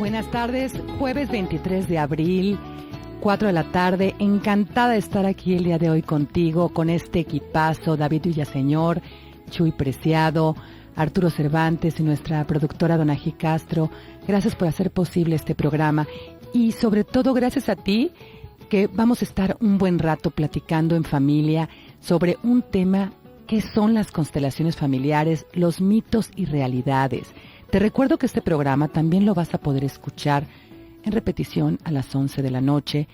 Buenas tardes, jueves 23 de abril, 4 de la tarde. Encantada de estar aquí el día de hoy contigo, con este equipazo, David Villaseñor, Chuy Preciado, Arturo Cervantes y nuestra productora Donají Castro. Gracias por hacer posible este programa y sobre todo gracias a ti, que vamos a estar un buen rato platicando en familia sobre un tema que son las constelaciones familiares, los mitos y realidades. Te recuerdo que este programa también lo vas a poder escuchar en repetición a las 11 de la noche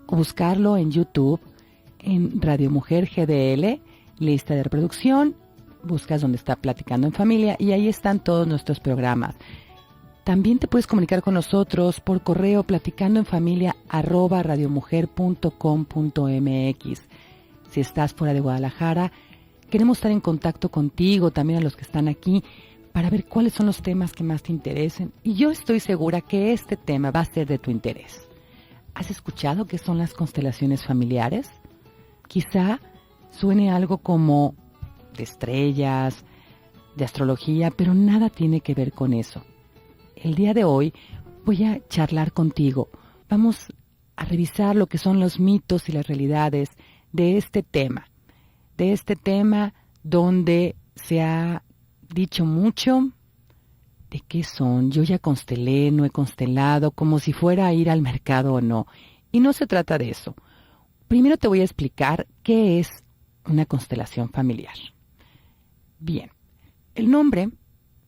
o buscarlo en YouTube, en Radio Mujer GDL, lista de reproducción, buscas donde está Platicando en Familia y ahí están todos nuestros programas. También te puedes comunicar con nosotros por correo platicandoenfamilia@radiomujer.com.mx. Si estás fuera de Guadalajara, queremos estar en contacto contigo, también a los que están aquí, para ver cuáles son los temas que más te interesen. Y yo estoy segura que este tema va a ser de tu interés. ¿Has escuchado qué son las constelaciones familiares? Quizá suene algo como de estrellas, de astrología, pero nada tiene que ver con eso. El día de hoy voy a charlar contigo. Vamos a revisar lo que son los mitos y las realidades de este tema. De este tema donde se ha dicho mucho de qué son. Yo ya constelé, no he constelado, como si fuera a ir al mercado o no. Y no se trata de eso. Primero te voy a explicar qué es una constelación familiar. Bien, el nombre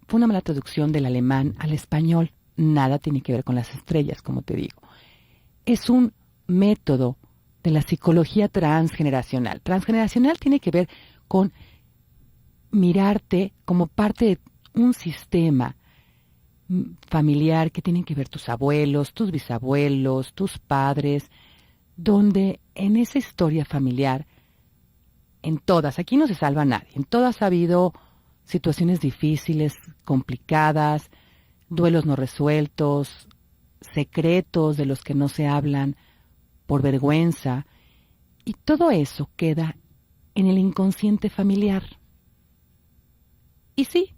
fue una mala traducción del alemán al español. Nada tiene que ver con las estrellas, como te digo. Es un método de la psicología transgeneracional. Transgeneracional tiene que ver con mirarte como parte de un sistema familiar que tienen que ver tus abuelos, tus bisabuelos, tus padres, donde en esa historia familiar, en todas, aquí no se salva nadie, en todas ha habido situaciones difíciles, complicadas, duelos no resueltos, secretos de los que no se hablan por vergüenza, y todo eso queda en el inconsciente familiar. Y sí,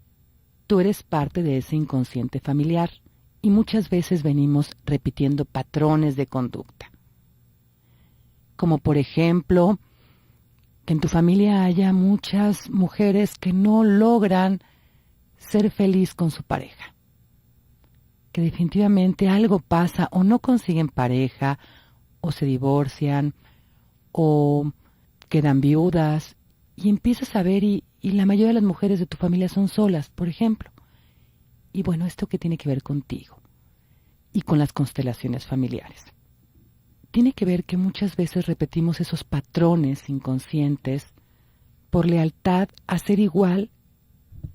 tú eres parte de ese inconsciente familiar y muchas veces venimos repitiendo patrones de conducta. Como por ejemplo, que en tu familia haya muchas mujeres que no logran ser feliz con su pareja. Que definitivamente algo pasa o no consiguen pareja o se divorcian o quedan viudas y empiezas a ver y la mayoría de las mujeres de tu familia son solas, por ejemplo. Y bueno, ¿esto qué tiene que ver contigo? Y con las constelaciones familiares. Tiene que ver que muchas veces repetimos esos patrones inconscientes por lealtad a ser igual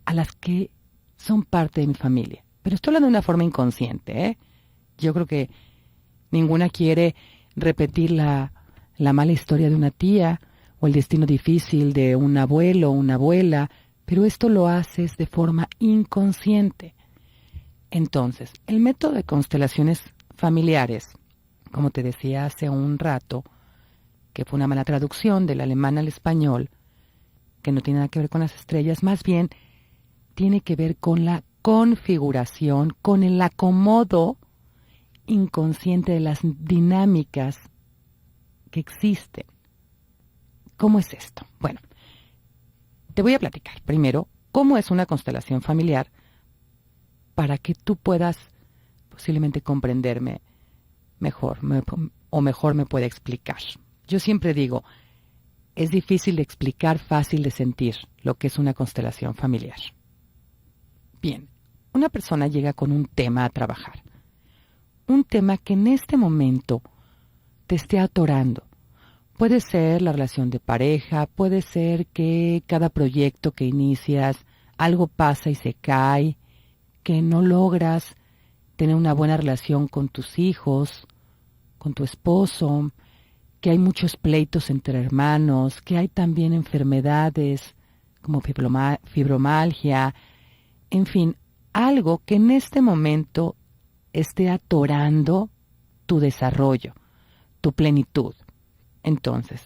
a las que son parte de mi familia. Pero estoy hablando de una forma inconsciente, ¿eh? Yo creo que ninguna quiere repetir la mala historia de una tía o el destino difícil de un abuelo o una abuela, pero esto lo haces de forma inconsciente. Entonces, el método de constelaciones familiares, como te decía hace un rato, que fue una mala traducción del alemán al español, que no tiene nada que ver con las estrellas, más bien tiene que ver con la configuración, con el acomodo inconsciente de las dinámicas que existen. ¿Cómo es esto? Bueno, te voy a platicar primero cómo es una constelación familiar para que tú puedas posiblemente comprenderme mejor o mejor me pueda explicar. Yo siempre digo, es difícil de explicar, fácil de sentir lo que es una constelación familiar. Bien, una persona llega con un tema a trabajar. Un tema que en este momento te esté atorando. Puede ser la relación de pareja, puede ser que cada proyecto que inicias, algo pasa y se cae, que no logras tener una buena relación con tus hijos, con tu esposo, que hay muchos pleitos entre hermanos, que hay también enfermedades como fibromialgia, en fin, algo que en este momento esté atorando tu desarrollo, tu plenitud. Entonces,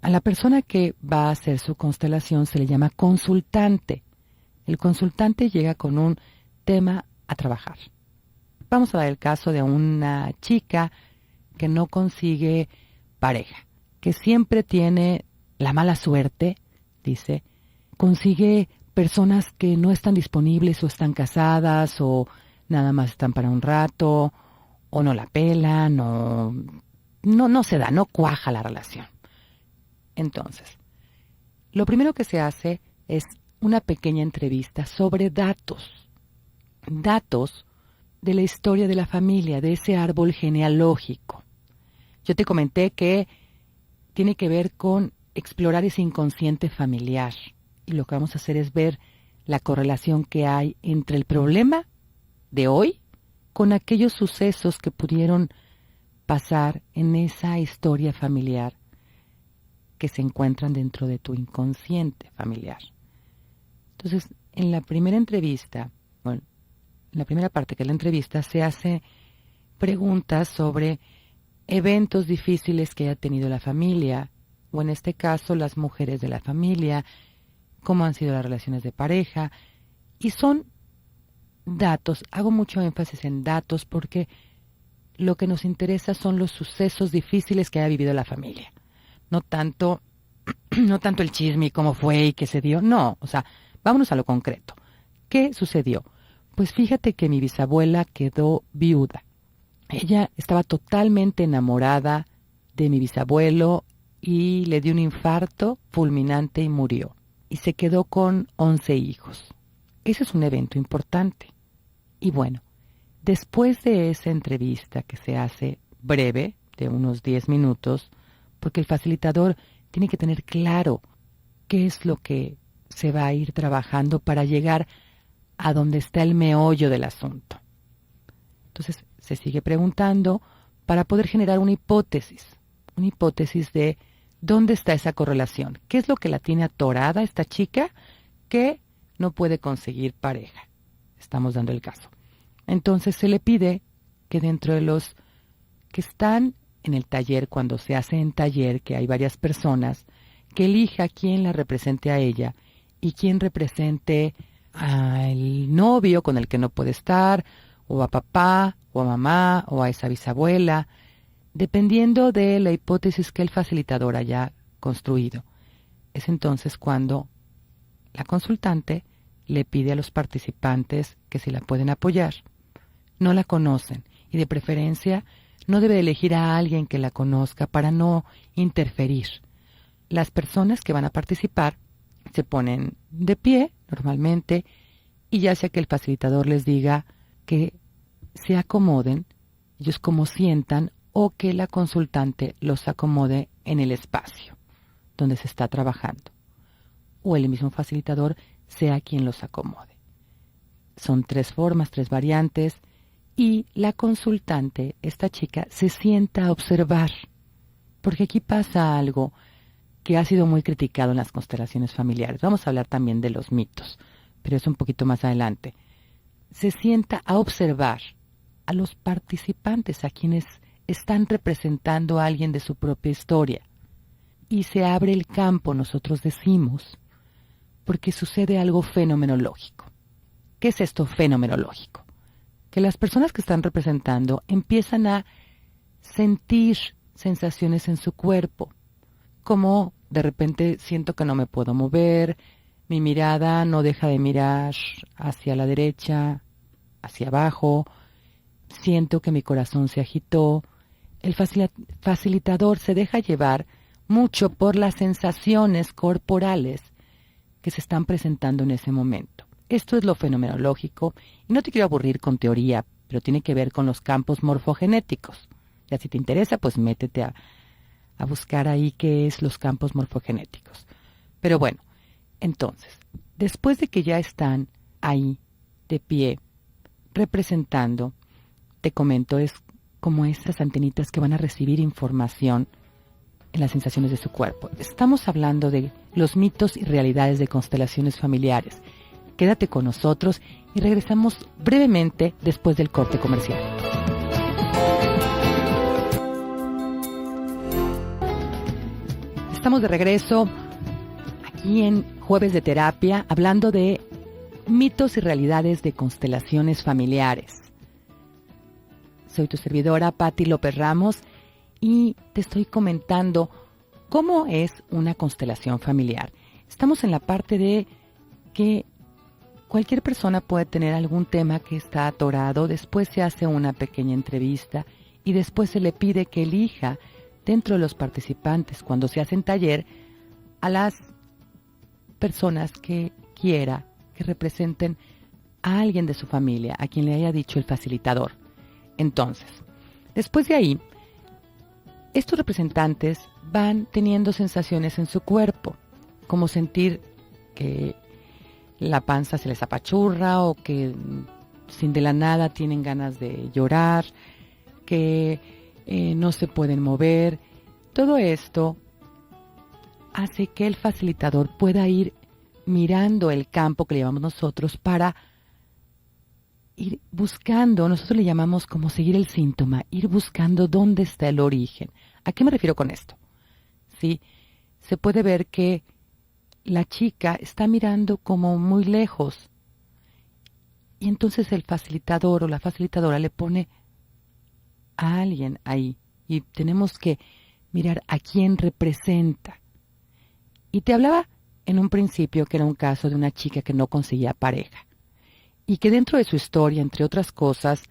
a la persona que va a hacer su constelación se le llama consultante. El consultante llega con un tema a trabajar. Vamos a dar el caso de una chica que no consigue pareja, que siempre tiene la mala suerte, dice, consigue personas que no están disponibles o están casadas o nada más están para un rato o no la pelan o no se da, no cuaja la relación. Entonces, lo primero que se hace es una pequeña entrevista sobre datos de la historia de la familia, de ese árbol genealógico. Yo te comenté que tiene que ver con explorar ese inconsciente familiar. Y lo que vamos a hacer es ver la correlación que hay entre el problema de hoy con aquellos sucesos que pudieron pasar en esa historia familiar que se encuentran dentro de tu inconsciente familiar. Entonces, en la primera entrevista, en la primera parte que es la entrevista, se hace preguntas sobre eventos difíciles que haya tenido la familia, o en este caso las mujeres de la familia, cómo han sido las relaciones de pareja, y son datos, hago mucho énfasis en datos porque lo que nos interesa son los sucesos difíciles que haya vivido la familia, no tanto el chisme y cómo fue y qué se dio, no, o sea, vámonos a lo concreto. ¿Qué sucedió? Pues fíjate que mi bisabuela quedó viuda. Ella estaba totalmente enamorada de mi bisabuelo y le dio un infarto fulminante y murió. Y se quedó con 11 hijos. Ese es un evento importante. Y bueno, después de esa entrevista que se hace breve, de unos 10 minutos, porque el facilitador tiene que tener claro qué es lo que se va a ir trabajando para llegar a donde está el meollo del asunto. Entonces se sigue preguntando para poder generar una hipótesis de dónde está esa correlación, qué es lo que la tiene atorada esta chica que no puede conseguir pareja. Estamos dando el caso. Entonces se le pide que dentro de los que están en el taller, cuando se hace en taller, que hay varias personas, que elija quién la represente a ella y quién represente al novio con el que no puede estar, o a papá, o a mamá, o a esa bisabuela, dependiendo de la hipótesis que el facilitador haya construido. Es entonces cuando la consultante le pide a los participantes que si la pueden apoyar. No la conocen y de preferencia no debe elegir a alguien que la conozca para no interferir. Las personas que van a participar se ponen de pie normalmente y ya sea que el facilitador les diga que se acomoden, ellos como sientan, o que la consultante los acomode en el espacio donde se está trabajando, o el mismo facilitador sea quien los acomode. Son 3 formas, 3 variantes, y la consultante, esta chica, se sienta a observar, porque aquí pasa algo que ha sido muy criticado en las constelaciones familiares. Vamos a hablar también de los mitos, pero es un poquito más adelante. Se sienta a observar a los participantes, a quienes están representando a alguien de su propia historia. Y se abre el campo, nosotros decimos, porque sucede algo fenomenológico. ¿Qué es esto fenomenológico? Que las personas que están representando empiezan a sentir sensaciones en su cuerpo, como de repente siento que no me puedo mover, mi mirada no deja de mirar hacia la derecha, hacia abajo, siento que mi corazón se agitó. El facilitador se deja llevar mucho por las sensaciones corporales que se están presentando en ese momento. Esto es lo fenomenológico, y no te quiero aburrir con teoría, pero tiene que ver con los campos morfogenéticos. Ya si te interesa, pues métete a buscar ahí qué es los campos morfogenéticos. Pero bueno, entonces, después de que ya están ahí, de pie, representando, te comento, es como esas antenitas que van a recibir información en las sensaciones de su cuerpo. Estamos hablando de los mitos y realidades de constelaciones familiares. Quédate con nosotros y regresamos brevemente después del corte comercial. Estamos de regreso aquí en Jueves de Terapia, hablando de mitos y realidades de constelaciones familiares. Soy tu servidora, Patti López Ramos, y te estoy comentando cómo es una constelación familiar. Estamos en la parte de que cualquier persona puede tener algún tema que está atorado, después se hace una pequeña entrevista y después se le pide que elija dentro de los participantes, cuando se hace en taller, a las personas que quiera que representen a alguien de su familia, a quien le haya dicho el facilitador. Entonces, después de ahí, estos representantes van teniendo sensaciones en su cuerpo, como sentir que la panza se les apachurra o que sin de la nada tienen ganas de llorar, que no se pueden mover. Todo esto hace que el facilitador pueda ir mirando el campo que le llamamos nosotros para ir buscando, nosotros le llamamos como seguir el síntoma, ir buscando dónde está el origen. ¿A qué me refiero con esto? Sí, se puede ver que la chica está mirando como muy lejos y entonces el facilitador o la facilitadora le pone a alguien ahí y tenemos que mirar a quién representa. Y te hablaba en un principio que era un caso de una chica que no conseguía pareja y que dentro de su historia, entre otras cosas,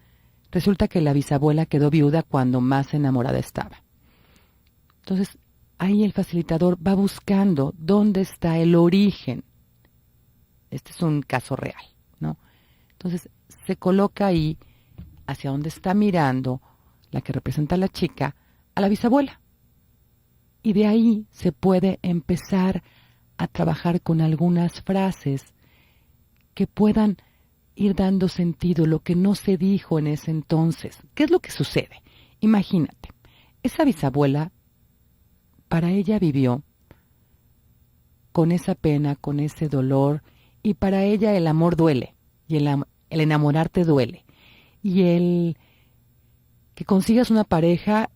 resulta que la bisabuela quedó viuda cuando más enamorada estaba. Entonces, ahí el facilitador va buscando dónde está el origen. Este es un caso real, ¿no? Entonces, se coloca ahí, hacia donde está mirando la que representa a la chica, a la bisabuela. Y de ahí se puede empezar a trabajar con algunas frases que puedan ir dando sentido a lo que no se dijo en ese entonces. ¿Qué es lo que sucede? Imagínate, esa bisabuela, para ella vivió con esa pena, con ese dolor, y para ella el amor duele, y el enamorarte duele, y el que consigas una pareja,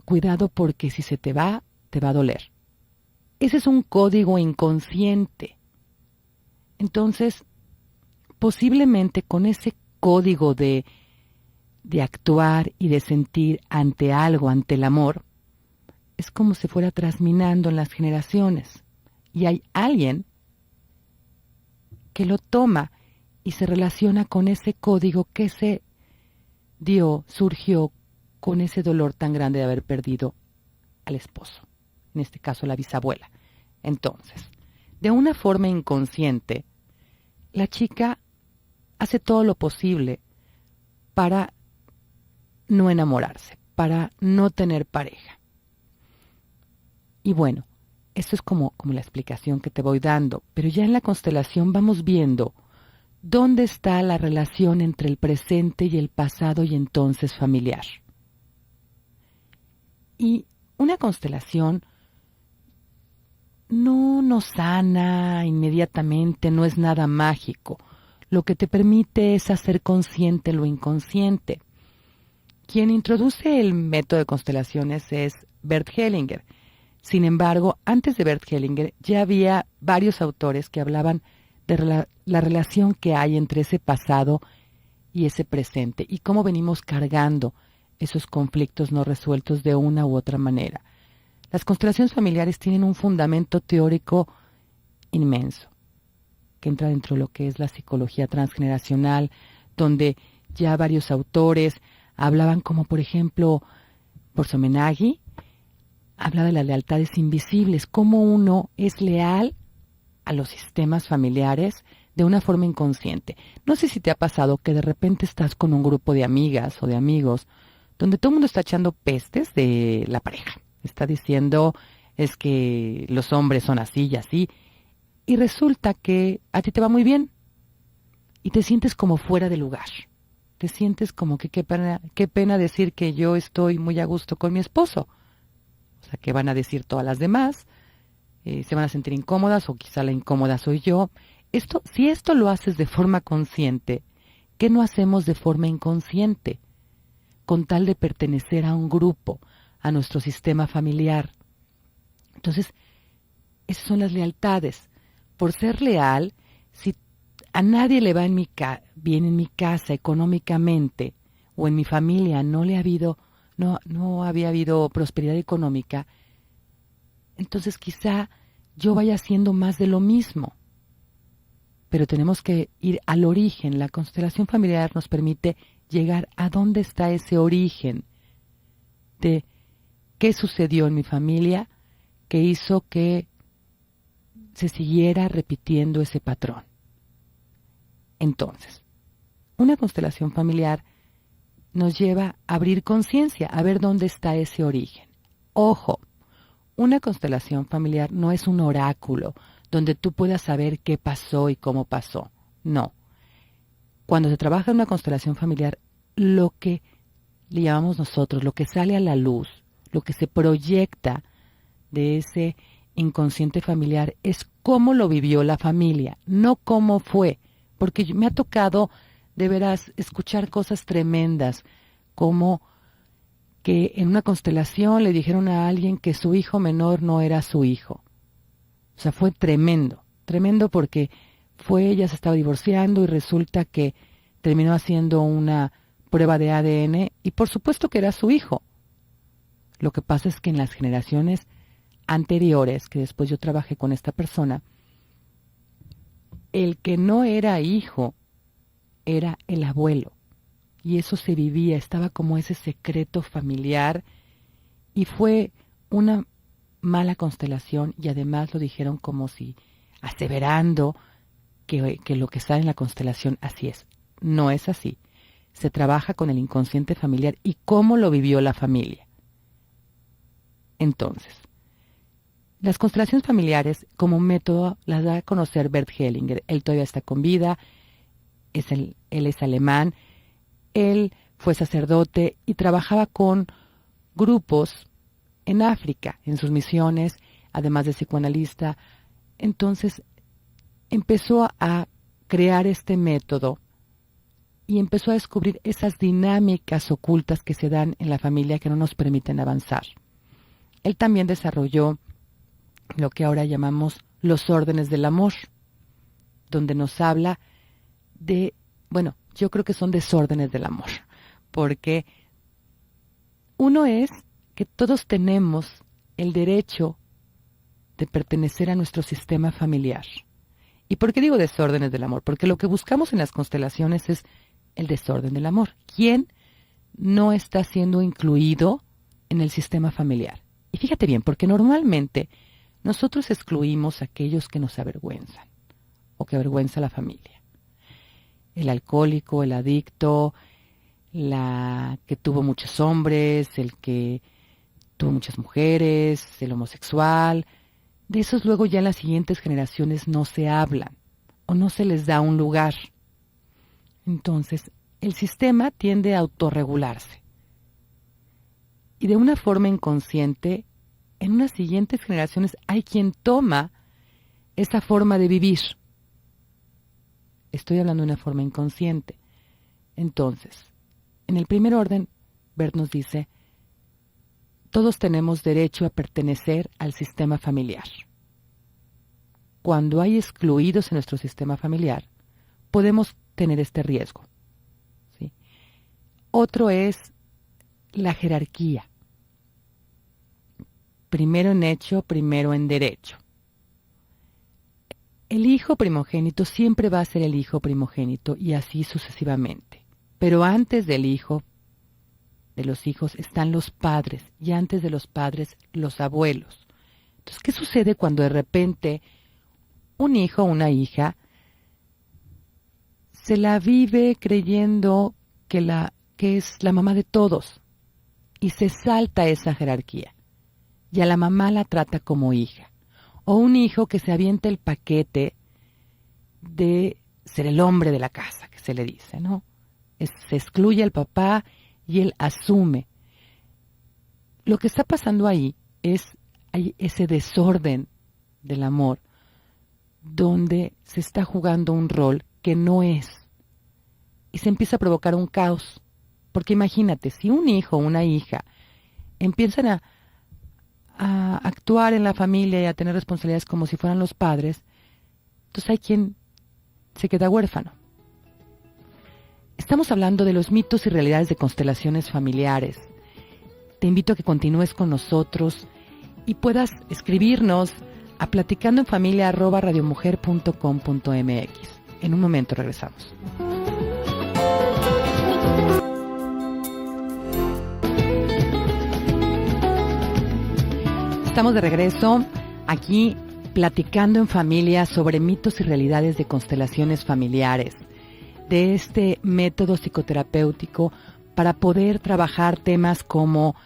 cuidado porque si se te va a doler. Ese es un código inconsciente. Entonces, posiblemente con ese código de actuar y de sentir ante algo, ante el amor, es como si fuera trasminando en las generaciones. Y hay alguien que lo toma y se relaciona con ese código que se surgió con ese dolor tan grande de haber perdido al esposo, en este caso la bisabuela. Entonces, de una forma inconsciente, la chica hace todo lo posible para no enamorarse, para no tener pareja. Y bueno, esto es como la explicación que te voy dando, pero ya en la constelación vamos viendo dónde está la relación entre el presente y el pasado y entonces familiar. Y una constelación no nos sana inmediatamente, no es nada mágico. Lo que te permite es hacer consciente lo inconsciente. Quien introduce el método de constelaciones es Bert Hellinger. Sin embargo, antes de Bert Hellinger ya había varios autores que hablaban de la relación que hay entre ese pasado y ese presente y cómo venimos cargando esos conflictos no resueltos de una u otra manera. Las constelaciones familiares tienen un fundamento teórico inmenso, que entra dentro de lo que es la psicología transgeneracional, donde ya varios autores hablaban, como por ejemplo Borsomenaghi, habla de las lealtades invisibles, cómo uno es leal a los sistemas familiares de una forma inconsciente. No sé si te ha pasado que de repente estás con un grupo de amigas o de amigos donde todo el mundo está echando pestes de la pareja. Está diciendo, es que los hombres son así y así, y resulta que a ti te va muy bien y te sientes como fuera de lugar. Te sientes como que qué pena decir que yo estoy muy a gusto con mi esposo. O sea, ¿qué van a decir todas las demás? Se van a sentir incómodas o quizá la incómoda soy yo. Si esto lo haces de forma consciente, ¿qué no hacemos de forma inconsciente? Con tal de pertenecer a un grupo, a nuestro sistema familiar. Entonces, esas son las lealtades. Por ser leal, si a nadie le va bien en mi casa económicamente, o en mi familia no había habido prosperidad económica, entonces quizá yo vaya haciendo más de lo mismo. Pero tenemos que ir al origen. La constelación familiar nos permite llegar a dónde está ese origen de qué sucedió en mi familia que hizo que se siguiera repitiendo ese patrón. Entonces, una constelación familiar nos lleva a abrir conciencia, a ver dónde está ese origen. Ojo, una constelación familiar no es un oráculo donde tú puedas saber qué pasó y cómo pasó. No. Cuando se trabaja en una constelación familiar, lo que le llamamos nosotros, lo que sale a la luz, lo que se proyecta de ese inconsciente familiar es cómo lo vivió la familia, no cómo fue. Porque me ha tocado, de veras, escuchar cosas tremendas, como que en una constelación le dijeron a alguien que su hijo menor no era su hijo. O sea, fue tremendo, tremendo porque ella se estaba divorciando y resulta que terminó haciendo una prueba de ADN y por supuesto que era su hijo. Lo que pasa es que en las generaciones anteriores, que después yo trabajé con esta persona, el que no era hijo era el abuelo. Y eso se vivía, estaba como ese secreto familiar y fue una mala constelación y además lo dijeron como si aseverando que lo que está en la constelación así es. No es así. Se trabaja con el inconsciente familiar y cómo lo vivió la familia. Entonces, las constelaciones familiares como método las da a conocer Bert Hellinger. Él todavía está con vida, él es alemán, él fue sacerdote y trabajaba con grupos en África, en sus misiones, además de psicoanalista. Entonces empezó a crear este método y empezó a descubrir esas dinámicas ocultas que se dan en la familia que no nos permiten avanzar. Él también desarrolló lo que ahora llamamos los órdenes del amor, donde nos habla de, bueno, yo creo que son desórdenes del amor, porque uno es que todos tenemos el derecho de pertenecer a nuestro sistema familiar. ¿Y por qué digo desórdenes del amor? Porque lo que buscamos en las constelaciones es el desorden del amor. ¿Quién no está siendo incluido en el sistema familiar? Y fíjate bien, porque normalmente nosotros excluimos a aquellos que nos avergüenzan o que avergüenza a la familia. El alcohólico, el adicto, la que tuvo muchos hombres, el que tuvo muchas mujeres, el homosexual. De esos luego ya en las siguientes generaciones no se hablan o no se les da un lugar. Entonces, el sistema tiende a autorregularse. Y de una forma inconsciente, en unas siguientes generaciones hay quien toma esa forma de vivir. Estoy hablando de una forma inconsciente. Entonces, en el primer orden, Bert nos dice, todos tenemos derecho a pertenecer al sistema familiar. Cuando hay excluidos en nuestro sistema familiar, podemos tener este riesgo. ¿Sí? Otro es la jerarquía. Primero en hecho, primero en derecho. El hijo primogénito siempre va a ser el hijo primogénito y así sucesivamente. Pero antes del hijo, de los hijos, están los padres y antes de los padres, los abuelos. Entonces, ¿qué sucede cuando de repente un hijo o una hija se la vive creyendo que es la mamá de todos y se salta esa jerarquía y a la mamá la trata como hija? O un hijo que se avienta el paquete de ser el hombre de la casa, que se le dice, ¿no? Se excluye al papá y él asume. Lo que está pasando ahí hay ese desorden del amor, donde se está jugando un rol que no es. Y se empieza a provocar un caos. Porque imagínate, si un hijo o una hija empiezan a actuar en la familia y a tener responsabilidades como si fueran los padres, entonces hay quien se queda huérfano. Estamos hablando de los mitos y realidades de constelaciones familiares. Te invito a que continúes con nosotros y puedas escribirnos a platicandoenfamilia@radiomujer.com.mx. En un momento regresamos. Estamos de regreso aquí platicando en familia sobre mitos y realidades de constelaciones familiares, de este método psicoterapéutico para poder trabajar temas como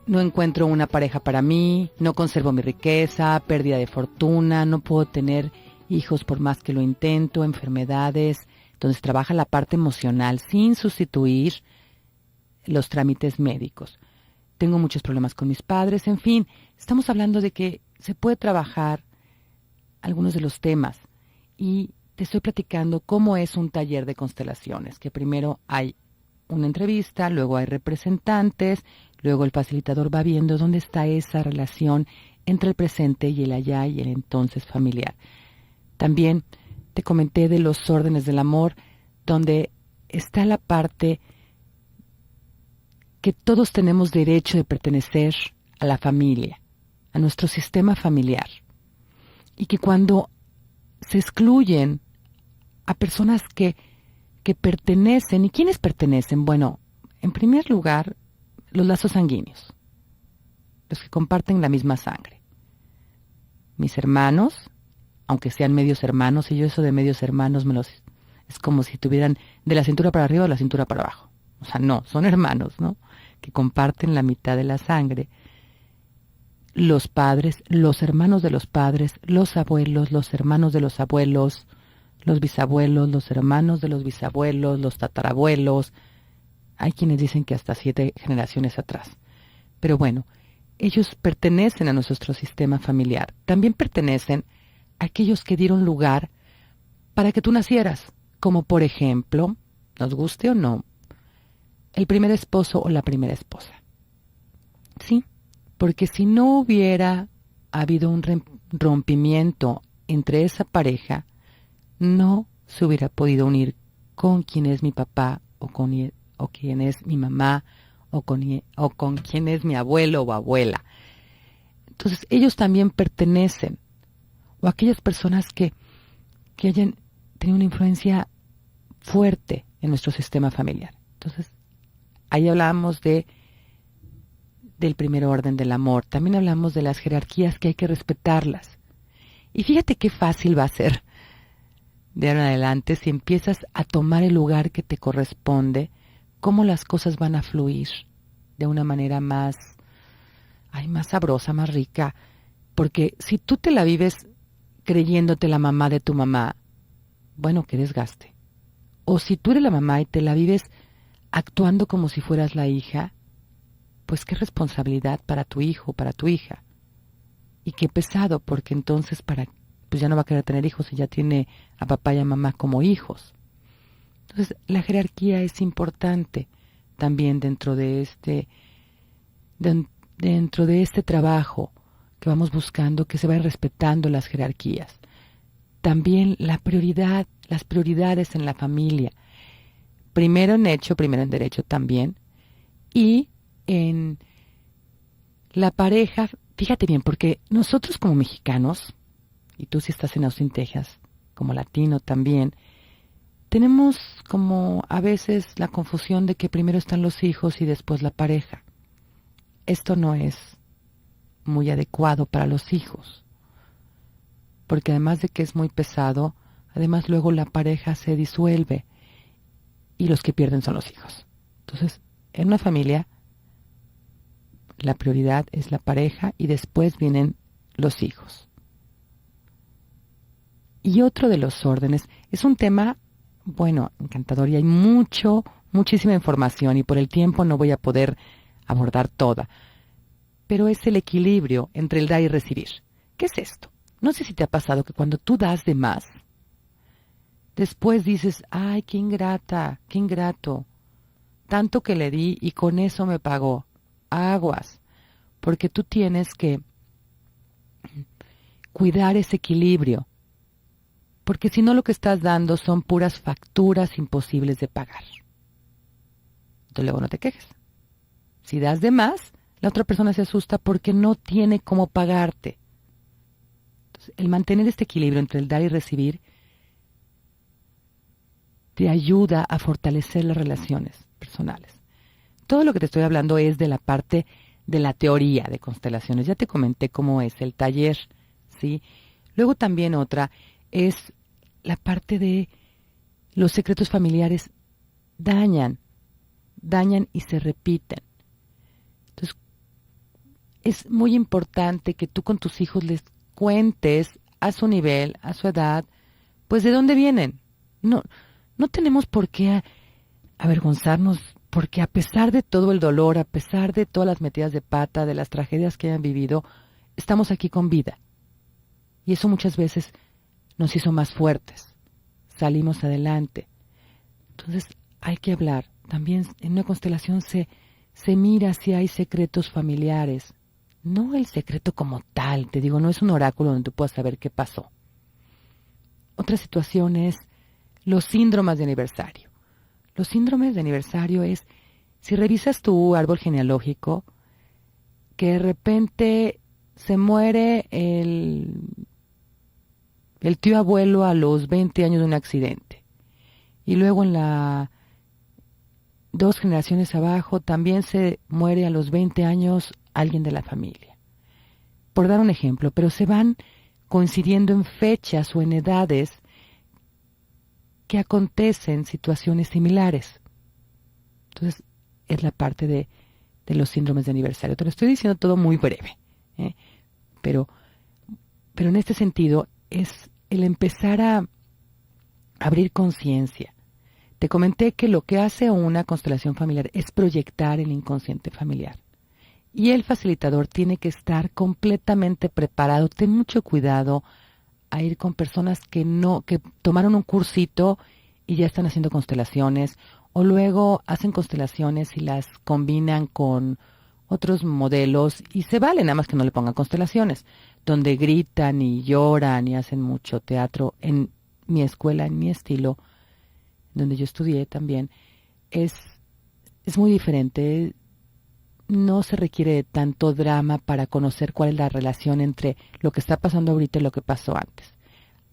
no encuentro una pareja para mí, no conservo mi riqueza, pérdida de fortuna, no puedo tener hijos por más que lo intento, enfermedades, donde se trabaja la parte emocional sin sustituir los trámites médicos. Tengo muchos problemas con mis padres, en fin, estamos hablando de que se puede trabajar algunos de los temas y te estoy platicando cómo es un taller de constelaciones, que primero hay una entrevista, luego hay representantes, luego el facilitador va viendo dónde está esa relación entre el presente y el allá y el entonces familiar. También te comenté de los órdenes del amor, donde está la parte que todos tenemos derecho de pertenecer a la familia, a nuestro sistema familiar, y que cuando se excluyen a personas que pertenecen, ¿y quiénes pertenecen? Bueno, en primer lugar, los lazos sanguíneos, los que comparten la misma sangre. Mis hermanos, aunque sean medios hermanos, y yo eso de medios hermanos es como si tuvieran de la cintura para arriba o de la cintura para abajo. O sea, no, son hermanos, ¿no? Que comparten la mitad de la sangre. Los padres, los hermanos de los padres, los abuelos, los hermanos de los abuelos, los bisabuelos, los hermanos de los bisabuelos, los tatarabuelos. Hay quienes dicen que hasta 7 generaciones atrás. Pero bueno, ellos pertenecen a nuestro sistema familiar. También pertenecen a aquellos que dieron lugar para que tú nacieras, como por ejemplo, nos guste o no, el primer esposo o la primera esposa. Sí, porque si no hubiera habido un rompimiento entre esa pareja, no se hubiera podido unir con quien es mi papá o quien es mi mamá o con quien es mi abuelo o abuela. Entonces ellos también pertenecen, o aquellas personas que hayan tenido una influencia fuerte en nuestro sistema familiar. Entonces ahí hablamos del primer orden del amor. También hablamos de las jerarquías que hay que respetarlas. Y fíjate qué fácil va a ser de ahora en adelante si empiezas a tomar el lugar que te corresponde, cómo las cosas van a fluir de una manera más sabrosa, más rica. Porque si tú te la vives creyéndote la mamá de tu mamá, bueno, qué desgaste. O si tú eres la mamá y te la vives actuando como si fueras la hija, pues qué responsabilidad para tu hijo, para tu hija. Y qué pesado, porque entonces pues ya no va a querer tener hijos y ya tiene a papá y a mamá como hijos. Entonces, la jerarquía es importante también dentro de este trabajo que vamos buscando, que se vayan respetando las jerarquías. También las prioridades en la familia. Primero en hecho, primero en derecho también. Y en la pareja, fíjate bien, porque nosotros como mexicanos, y tú si estás en Austin, Texas, como latino también, tenemos como a veces la confusión de que primero están los hijos y después la pareja. Esto no es muy adecuado para los hijos, porque además de que es muy pesado, además luego la pareja se disuelve y los que pierden son los hijos. Entonces, en una familia, la prioridad es la pareja y después vienen los hijos. Y otro de los órdenes es un tema, bueno, encantador, y hay muchísima información y por el tiempo no voy a poder abordar toda, pero es el equilibrio entre el dar y recibir. ¿Qué es esto? No sé si te ha pasado que cuando tú das de más, después dices, ay, qué ingrata, qué ingrato, tanto que le di y con eso me pagó. Aguas, porque tú tienes que cuidar ese equilibrio porque si no lo que estás dando son puras facturas imposibles de pagar. Entonces luego no te quejes. Si das de más, la otra persona se asusta porque no tiene cómo pagarte. Entonces, el mantener este equilibrio entre el dar y recibir te ayuda a fortalecer las relaciones personales. Todo lo que te estoy hablando es de la parte de la teoría de constelaciones. Ya te comenté cómo es el taller, ¿sí? Luego también otra es la parte de los secretos familiares dañan y se repiten. Entonces, es muy importante que tú con tus hijos les cuentes a su nivel, a su edad, pues de dónde vienen. No tenemos por qué avergonzarnos, porque a pesar de todo el dolor, a pesar de todas las metidas de pata, de las tragedias que hayan vivido, estamos aquí con vida. Y eso muchas veces nos hizo más fuertes. Salimos adelante. Entonces hay que hablar. También en una constelación se mira si hay secretos familiares. No el secreto como tal, te digo, no es un oráculo donde tú puedas saber qué pasó. Otra situación es los síndromes de aniversario. Los síndromes de aniversario es, si revisas tu árbol genealógico, que de repente se muere el tío abuelo a los 20 años de un accidente. Y luego en la 2 generaciones abajo también se muere a los 20 años alguien de la familia. Por dar un ejemplo, pero se van coincidiendo en fechas o en edades que acontecen situaciones similares. Entonces, es la parte de los síndromes de aniversario. Te lo estoy diciendo todo muy breve, pero en este sentido es el empezar a abrir conciencia. Te comenté que lo que hace una constelación familiar es proyectar el inconsciente familiar. Y el facilitador tiene que estar completamente preparado. Ten mucho cuidado a ir con personas que tomaron un cursito y ya están haciendo constelaciones, o luego hacen constelaciones y las combinan con otros modelos y se vale, nada más que no le pongan constelaciones, donde gritan y lloran y hacen mucho teatro. En mi escuela, en mi estilo, donde yo estudié también, es muy diferente. No se requiere de tanto drama para conocer cuál es la relación entre lo que está pasando ahorita y lo que pasó antes.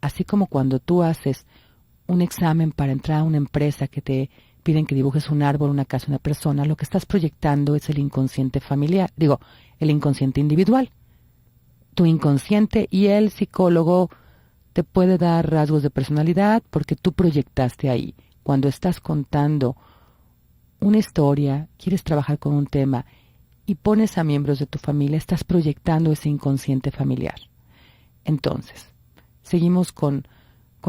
Así como cuando tú haces un examen para entrar a una empresa que te piden que dibujes un árbol, una casa, una persona, lo que estás proyectando es el inconsciente familiar, el inconsciente individual. Tu inconsciente, y el psicólogo te puede dar rasgos de personalidad porque tú proyectaste ahí. Cuando estás contando una historia, quieres trabajar con un tema y pones a miembros de tu familia, estás proyectando ese inconsciente familiar. Entonces, seguimos con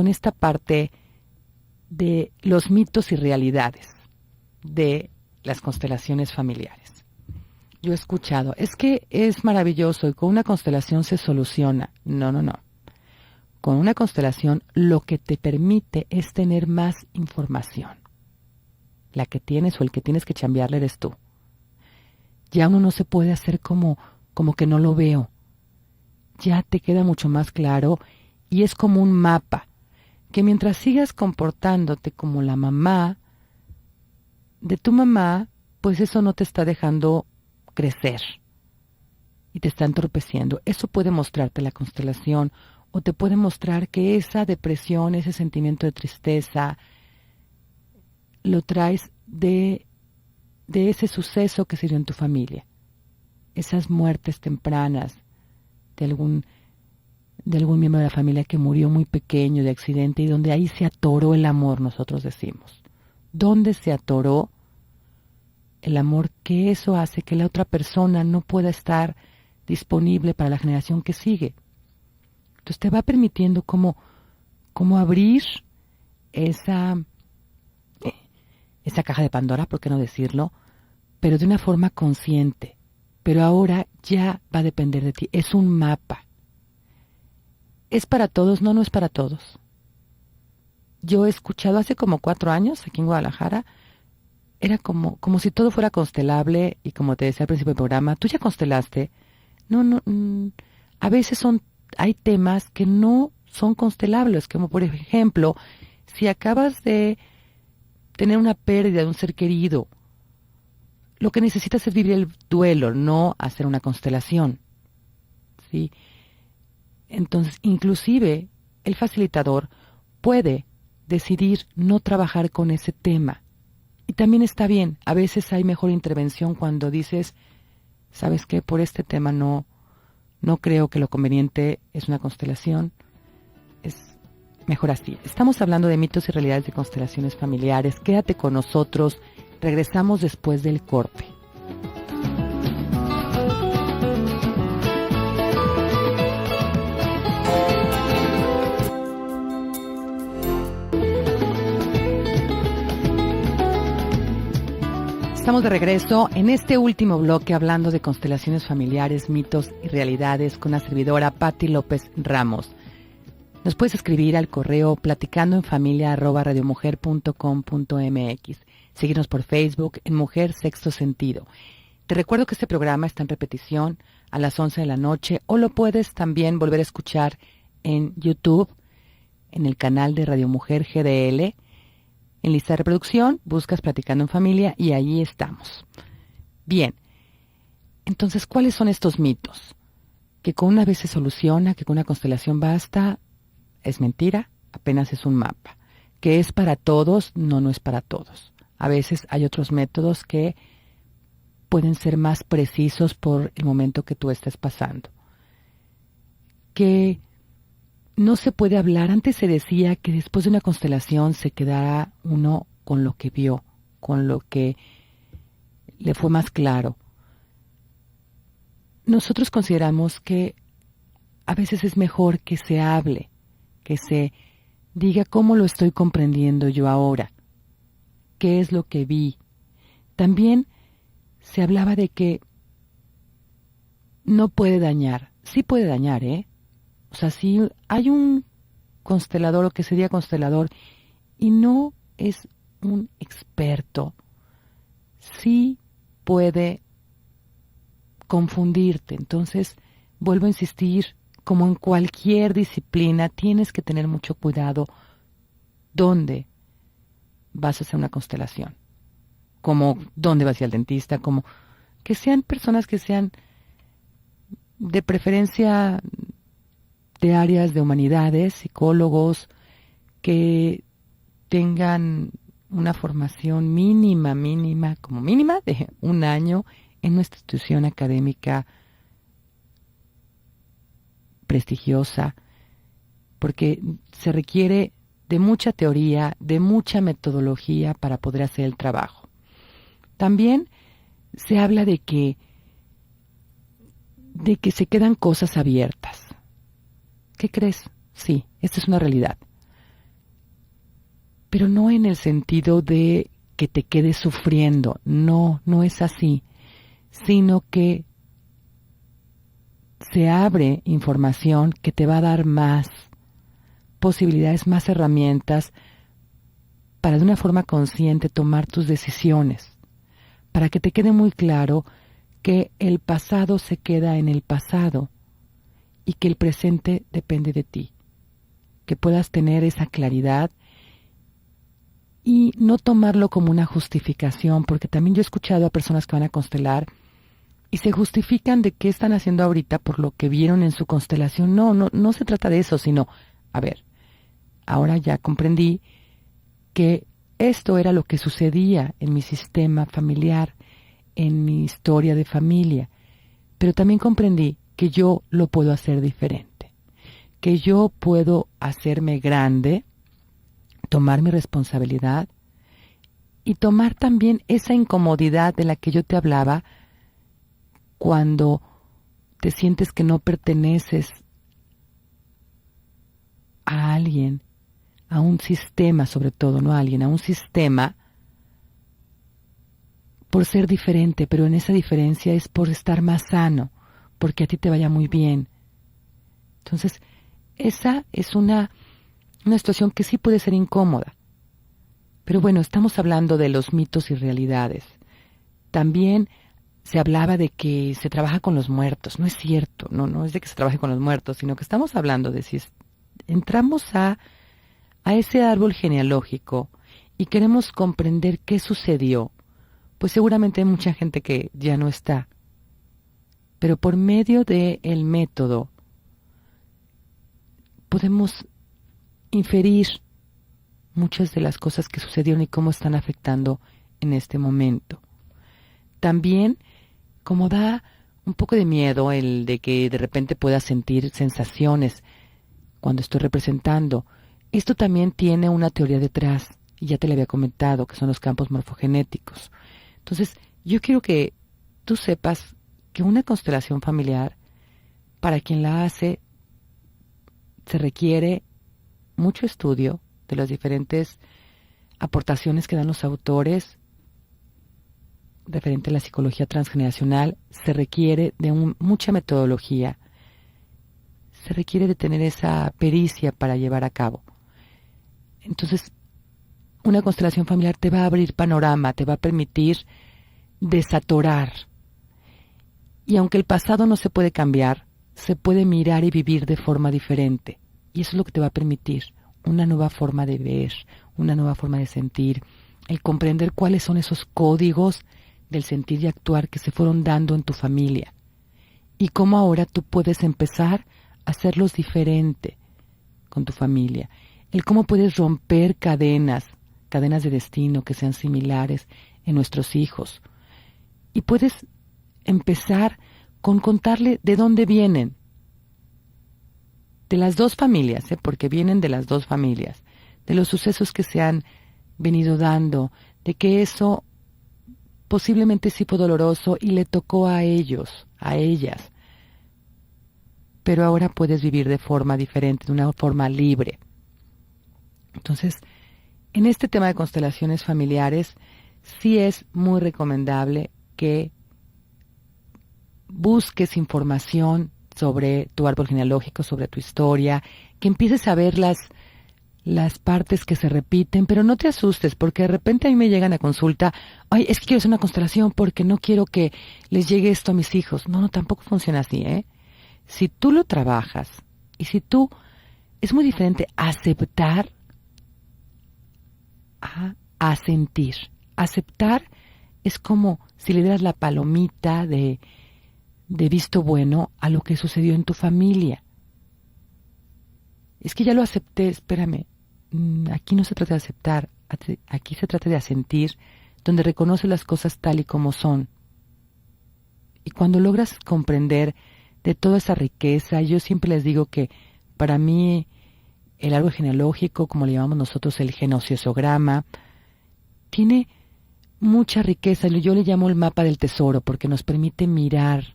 esta parte de los mitos y realidades de las constelaciones familiares. Yo he escuchado, es que es maravilloso y con una constelación se soluciona. No. Con una constelación lo que te permite es tener más información. La que tienes o el que tienes que chambearle eres tú. Ya uno no se puede hacer como que no lo veo. Ya te queda mucho más claro y es como un mapa, que mientras sigas comportándote como la mamá de tu mamá, pues eso no te está dejando crecer y te está entorpeciendo. Eso puede mostrarte la constelación o te puede mostrar que esa depresión, ese sentimiento de tristeza, lo traes de ese suceso que se dio en tu familia. Esas muertes tempranas de algún miembro de la familia que murió muy pequeño de accidente y donde ahí se atoró el amor, nosotros decimos. ¿Dónde se atoró el amor? Que eso hace que la otra persona no pueda estar disponible para la generación que sigue. Entonces te va permitiendo cómo abrir esa caja de Pandora, ¿por qué no decirlo? Pero de una forma consciente. Pero ahora ya va a depender de ti. Es un mapa. ¿Es para todos? No es para todos. Yo he escuchado hace como 4 años, aquí en Guadalajara, era como si todo fuera constelable, y como te decía al principio del programa, ¿tú ya constelaste? No, a veces hay temas que no son constelables, como por ejemplo, si acabas de tener una pérdida de un ser querido, lo que necesitas es vivir el duelo, no hacer una constelación, ¿sí? Entonces, inclusive, el facilitador puede decidir no trabajar con ese tema. Y también está bien, a veces hay mejor intervención cuando dices, ¿sabes qué? Por este tema no creo que lo conveniente es una constelación, es mejor así. Estamos hablando de mitos y realidades de constelaciones familiares. Quédate con nosotros, regresamos después del corte. Estamos de regreso en este último bloque hablando de constelaciones familiares, mitos y realidades con la servidora Patti López Ramos. Nos puedes escribir al correo platicandoenfamilia@radiomujer.com.mx. Síguenos por Facebook en Mujer Sexto Sentido. Te recuerdo que este programa está en repetición a las 11 de la noche o lo puedes también volver a escuchar en YouTube, en el canal de Radio Mujer GDL. En lista de reproducción, buscas Platicando en Familia y ahí estamos. Bien, entonces, ¿cuáles son estos mitos? Que con una vez se soluciona, que con una constelación basta, es mentira, apenas es un mapa. Que es para todos, no es para todos. A veces hay otros métodos que pueden ser más precisos por el momento que tú estés pasando. Que no se puede hablar. Antes se decía que después de una constelación se quedara uno con lo que vio, con lo que le fue más claro. Nosotros consideramos que a veces es mejor que se hable, que se diga cómo lo estoy comprendiendo yo ahora, qué es lo que vi. También se hablaba de que no puede dañar. Sí puede dañar, ¿eh? O sea, si hay un constelador o que sería constelador y no es un experto, sí puede confundirte. Entonces, vuelvo a insistir, como en cualquier disciplina, tienes que tener mucho cuidado dónde vas a hacer una constelación, como dónde vas a ir al dentista, como que sean personas que sean de preferencia de áreas de humanidades, psicólogos, que tengan una formación mínima, como mínima de 1 año en una institución académica prestigiosa, porque se requiere de mucha teoría, de mucha metodología para poder hacer el trabajo. También se habla de que se quedan cosas abiertas. ¿Qué crees? Sí, esta es una realidad. Pero no en el sentido de que te quedes sufriendo. No es así. Sino que se abre información que te va a dar más posibilidades, más herramientas para de una forma consciente tomar tus decisiones. Para que te quede muy claro que el pasado se queda en el pasado y que el presente depende de ti, que puedas tener esa claridad y no tomarlo como una justificación, porque también yo he escuchado a personas que van a constelar y se justifican de qué están haciendo ahorita por lo que vieron en su constelación. No se trata de eso, sino, a ver, ahora ya comprendí que esto era lo que sucedía en mi sistema familiar, en mi historia de familia, pero también comprendí que yo lo puedo hacer diferente, que yo puedo hacerme grande, tomar mi responsabilidad y tomar también esa incomodidad de la que yo te hablaba cuando te sientes que no perteneces a alguien, a un sistema sobre todo, no a alguien, a un sistema por ser diferente, pero en esa diferencia es por estar más sano, porque a ti te vaya muy bien. Entonces, esa es una situación que sí puede ser incómoda. Pero bueno, estamos hablando de los mitos y realidades. También se hablaba de que se trabaja con los muertos. No es cierto, no es de que se trabaje con los muertos, sino que estamos hablando de si entramos a ese árbol genealógico y queremos comprender qué sucedió, pues seguramente hay mucha gente que ya no está. Pero por medio del método podemos inferir muchas de las cosas que sucedieron y cómo están afectando en este momento. También, como da un poco de miedo el de que de repente pueda sentir sensaciones cuando estoy representando, esto también tiene una teoría detrás, y ya te lo había comentado, que son los campos morfogenéticos. Entonces, yo quiero que tú sepas que una constelación familiar, para quien la hace, se requiere mucho estudio de las diferentes aportaciones que dan los autores referente a la psicología transgeneracional. Se requiere de mucha metodología, se requiere de tener esa pericia para llevar a cabo. Entonces, una constelación familiar te va a abrir panorama, te va a permitir desatorar. Y aunque el pasado no se puede cambiar, se puede mirar y vivir de forma diferente. Y eso es lo que te va a permitir una nueva forma de ver, una nueva forma de sentir, el comprender cuáles son esos códigos del sentir y actuar que se fueron dando en tu familia. Y cómo ahora tú puedes empezar a hacerlos diferente con tu familia. El cómo puedes romper cadenas de destino que sean similares en nuestros hijos. Y puedes empezar con contarle de dónde vienen. De las dos familias, porque vienen de las dos familias, de los sucesos que se han venido dando, de que eso posiblemente sí fue doloroso y le tocó a ellos, a ellas. Pero ahora puedes vivir de forma diferente, de una forma libre. Entonces, en este tema de constelaciones familiares, sí es muy recomendable que busques información sobre tu árbol genealógico, sobre tu historia, que empieces a ver las partes que se repiten, pero no te asustes, porque de repente a mí me llegan a consulta, ay, es que quiero hacer una constelación porque no quiero que les llegue esto a mis hijos. No, tampoco funciona así, ¿eh? Si tú lo trabajas, y si tú, es muy diferente aceptar a sentir. Aceptar es como si le dieras la palomita de visto bueno a lo que sucedió en tu familia. Es que ya lo acepté, espérame. Aquí no se trata de aceptar, aquí se trata de asentir, donde reconoce las cosas tal y como son. Y cuando logras comprender de toda esa riqueza, yo siempre les digo que para mí el árbol genealógico, como le llamamos nosotros el genociosograma, tiene mucha riqueza. Yo le llamo el mapa del tesoro porque nos permite mirar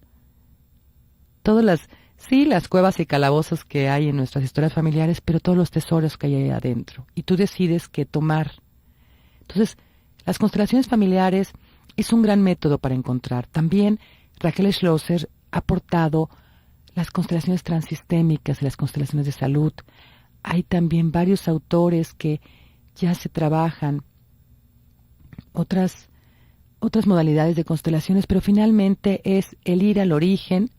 todas las cuevas y calabozos que hay en nuestras historias familiares, pero todos los tesoros que hay ahí adentro. Y tú decides qué tomar. Entonces, las constelaciones familiares es un gran método para encontrar. También Raquel Schlosser ha aportado las constelaciones transistémicas y las constelaciones de salud. Hay también varios autores que ya se trabajan otras modalidades de constelaciones, pero finalmente es el ir al origen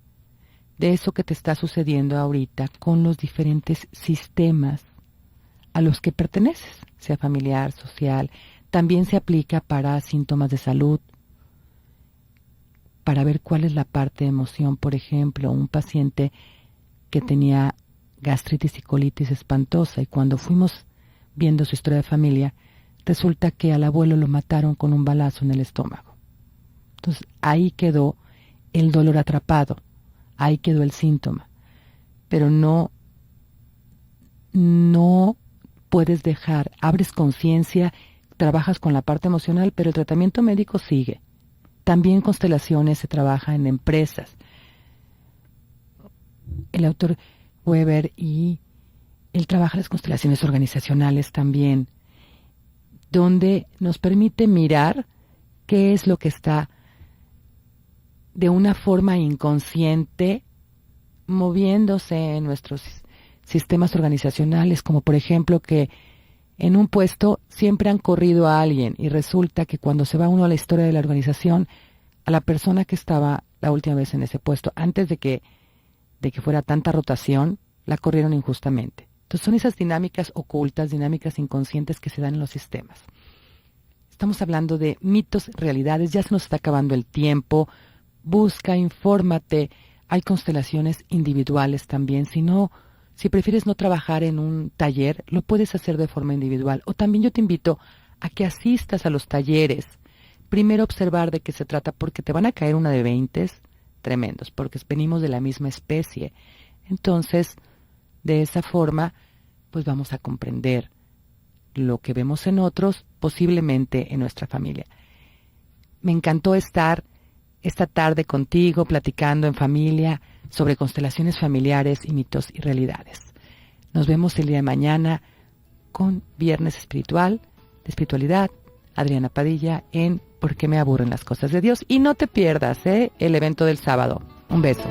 de eso que te está sucediendo ahorita con los diferentes sistemas a los que perteneces, sea familiar, social. También se aplica para síntomas de salud, para ver cuál es la parte de emoción. Por ejemplo, un paciente que tenía gastritis y colitis espantosa, y cuando fuimos viendo su historia de familia, resulta que al abuelo lo mataron con un balazo en el estómago. Entonces ahí quedó el dolor atrapado, ahí quedó el síntoma, pero no puedes dejar, abres conciencia, trabajas con la parte emocional, pero el tratamiento médico sigue. También constelaciones se trabaja en empresas. El autor Weber y él trabaja las constelaciones organizacionales también, donde nos permite mirar qué es lo que está de una forma inconsciente moviéndose en nuestros sistemas organizacionales, como por ejemplo que en un puesto siempre han corrido a alguien y resulta que cuando se va uno a la historia de la organización, a la persona que estaba la última vez en ese puesto, antes de que fuera tanta rotación, la corrieron injustamente. Entonces son esas dinámicas ocultas, dinámicas inconscientes que se dan en los sistemas. Estamos hablando de mitos, realidades, ya se nos está acabando el tiempo. Busca, infórmate. Hay constelaciones individuales también. Si prefieres no trabajar en un taller, lo puedes hacer de forma individual. O también yo te invito a que asistas a los talleres. Primero observar de qué se trata, porque te van a caer una de 20 tremendos, porque venimos de la misma especie. Entonces, de esa forma, pues vamos a comprender lo que vemos en otros, posiblemente en nuestra familia. Me encantó estar esta tarde contigo, platicando en familia sobre constelaciones familiares y mitos y realidades. Nos vemos el día de mañana con Viernes Espiritual, de Espiritualidad, Adriana Padilla, en ¿Por qué me aburren las cosas de Dios? Y no te pierdas el evento del sábado. Un beso.